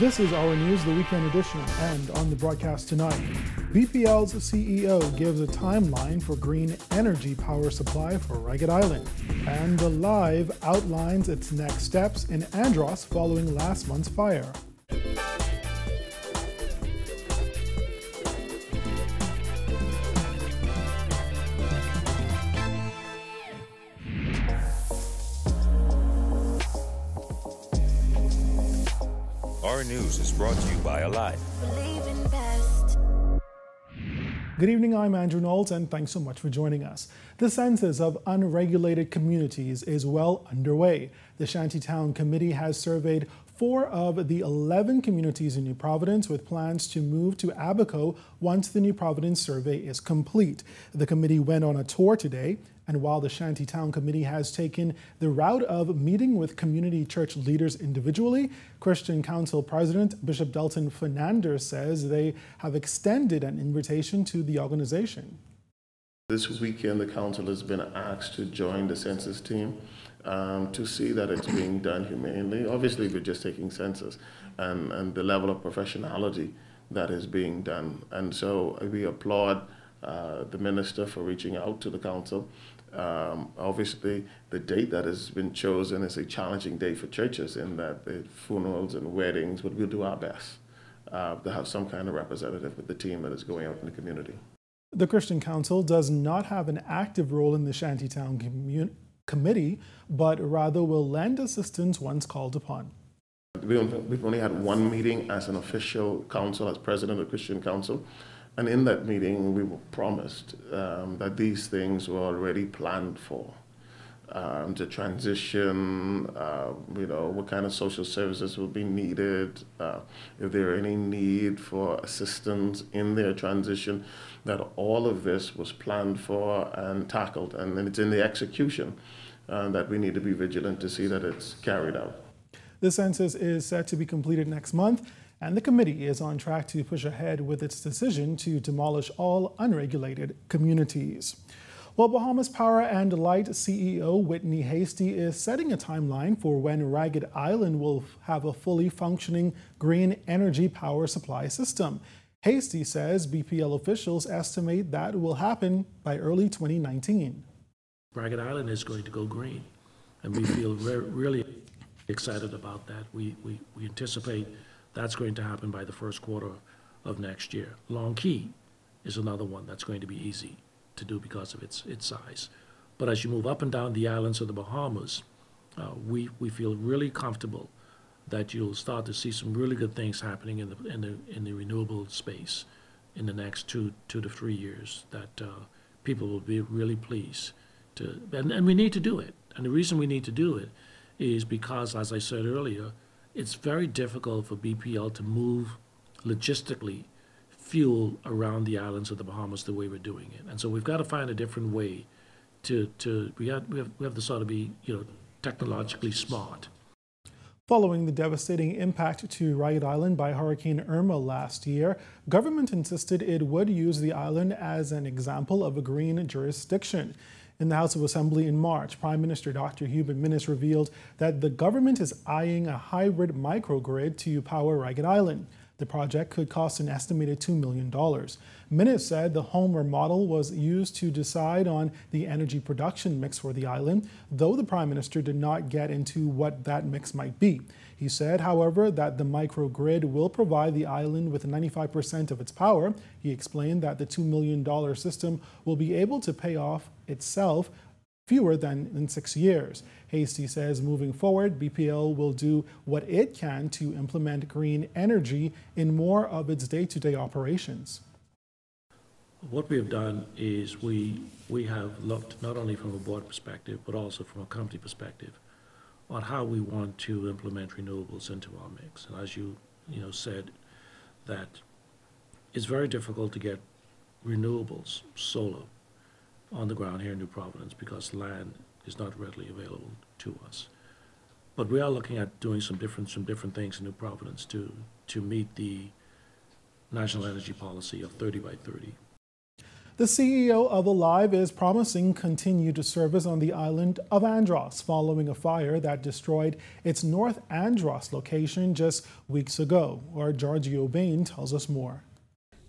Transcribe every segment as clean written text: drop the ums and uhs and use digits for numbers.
This is our news, the weekend edition, and on the broadcast tonight, BPL's CEO gives a timeline for green energy power supply for Ragged Island, and The Live outlines its next steps in Andros following last month's fire. Our news is brought to you by Alive. Good evening, I'm Andrew Knowles, and thanks so much for joining us. The census of unregulated communities is well underway. The Shanty Town Committee has surveyed 4 of the 11 communities in New Providence, with plans to move to Abaco once the New Providence survey is complete. The committee went on a tour today, and while the Shanty Town Committee has taken the route of meeting with community church leaders individually, Christian Council President Bishop Delton Fernandez says they have extended an invitation to the organization. This weekend, the council has been asked to join the census team to see that it's being done humanely. Obviously, we're just taking census and the level of professionality that is being done. And so we applaud the minister for reaching out to the council. Obviously, the date that has been chosen is a challenging day for churches in that the funerals and weddings, but we'll do our best to have some kind of representative with the team that is going out in the community. The Christian Council does not have an active role in the Shantytown Committee, but rather will lend assistance once called upon. We've only had one meeting as an official council, as president of the Christian Council. And in that meeting, we were promised that these things were already planned for. The transition, what kind of social services will be needed, if there are any need for assistance in their transition, that all of this was planned for and tackled. And then it's in the execution that we need to be vigilant to see that it's carried out. The census is set to be completed next month, and the committee is on track to push ahead with its decision to demolish all unregulated communities. Well, Bahamas Power and Light CEO Whitney Hasty is setting a timeline for when Ragged Island will have a fully functioning green energy power supply system. Hasty says BPL officials estimate that will happen by early 2019. Ragged Island is going to go green, and we feel really excited about that. We anticipate that's going to happen by the first quarter of next year. Long Key is another one that's going to be easy to do because of its size. But as you move up and down the islands of the Bahamas, we feel really comfortable that you'll start to see some really good things happening in the renewable space in the next 2 to 3 years. That people will be really pleased to, and we need to do it. And the reason we need to do it is because, as I said earlier, it's very difficult for BPL to move logistically fuel around the islands of the Bahamas the way we're doing it. And so we've got to find a different way we have to sort of be, technologically smart. Following the devastating impact to Ragged Island by Hurricane Irma last year, government insisted it would use the island as an example of a green jurisdiction. In the House of Assembly in March, Prime Minister Dr. Hubert Minnis revealed that the government is eyeing a hybrid microgrid to power Ragged Island. The project could cost an estimated $2 million. Minnis said the Homer model was used to decide on the energy production mix for the island, though the Prime Minister did not get into what that mix might be. He said, however, that the microgrid will provide the island with 95% of its power. He explained that the $2 million system will be able to pay off itself fewer than in 6 years. Hasty says moving forward, BPL will do what it can to implement green energy in more of its day-to-day operations. What we have done is we have looked not only from a board perspective, but also from a company perspective on how we want to implement renewables into our mix. And as you said, that it's very difficult to get renewables, solar, on the ground here in New Providence because land is not readily available to us. But we are looking at doing some different things in New Providence to meet the national energy policy of 30 by 30. The CEO of Alive is promising continued service on the island of Andros following a fire that destroyed its North Andros location just weeks ago. Our Giorgio Bain tells us more.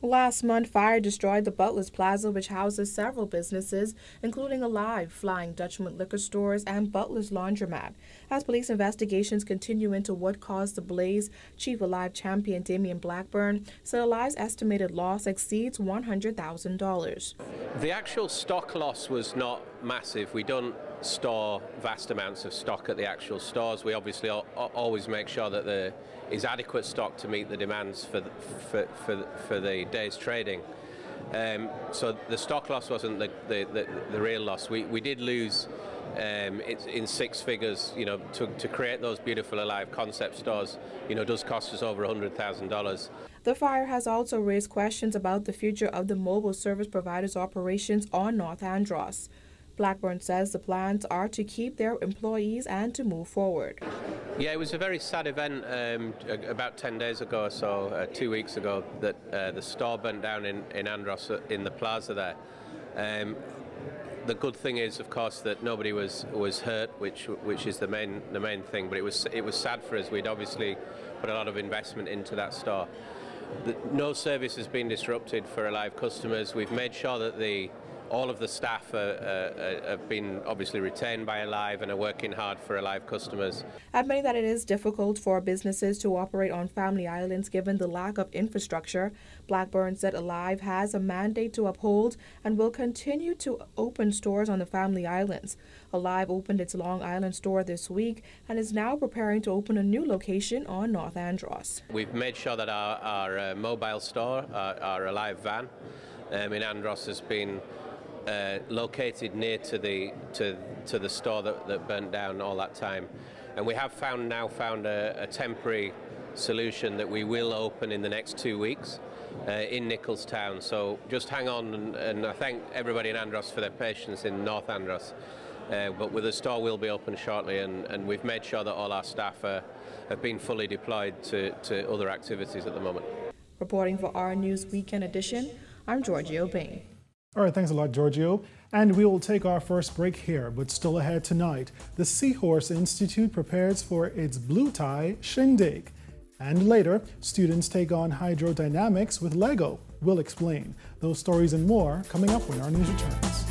Last month, fire destroyed the Butler's Plaza, which houses several businesses, including Alive, Flying Dutchman liquor stores, and Butler's Laundromat. As police investigations continue into what caused the blaze, Chief Alive champion Damian Blackburn said Alive's estimated loss exceeds $100,000. The actual stock loss was not massive. We don't store vast amounts of stock at the actual stores. We obviously always make sure that there is adequate stock to meet the demands for the day's trading. So the stock loss wasn't the real loss. We did lose in six figures. You know, to create those beautiful Alive concept stores, you know, does cost us over $100,000. The fire has also raised questions about the future of the mobile service provider's operations on North Andros. Blackburn says the plans are to keep their employees and to move forward. Yeah, it was a very sad event about 10 days ago or so, 2 weeks ago, that the store burnt down in Andros in the plaza there. The good thing is, of course, that nobody was hurt, which is the main thing. But it was sad for us. We'd obviously put a lot of investment into that store. No service has been disrupted for Alive customers. We've made sure that all of the staff have been obviously retained by Alive and are working hard for Alive customers. Admitting that it is difficult for businesses to operate on family islands given the lack of infrastructure, Blackburn said Alive has a mandate to uphold and will continue to open stores on the family islands. Alive opened its Long Island store this week and is now preparing to open a new location on North Andros. We've made sure that our mobile store, our Alive van in Andros, has been located near to the store that burnt down all that time, and we have now found a temporary solution that we will open in the next 2 weeks in Nicholstown. So just hang on, and I thank everybody in Andros for their patience in North Andros. But the store will be open shortly, and we've made sure that all our staff have been fully deployed to other activities at the moment. Reporting for our News Weekend Edition, I'm Giorgio Bain. All right, thanks a lot, Giorgio. And we will take our first break here, but still ahead tonight, the Seahorse Institute prepares for its Blue Tie Shindig. And later, students take on hydrodynamics with Lego. We'll explain. Those stories and more coming up when our news returns.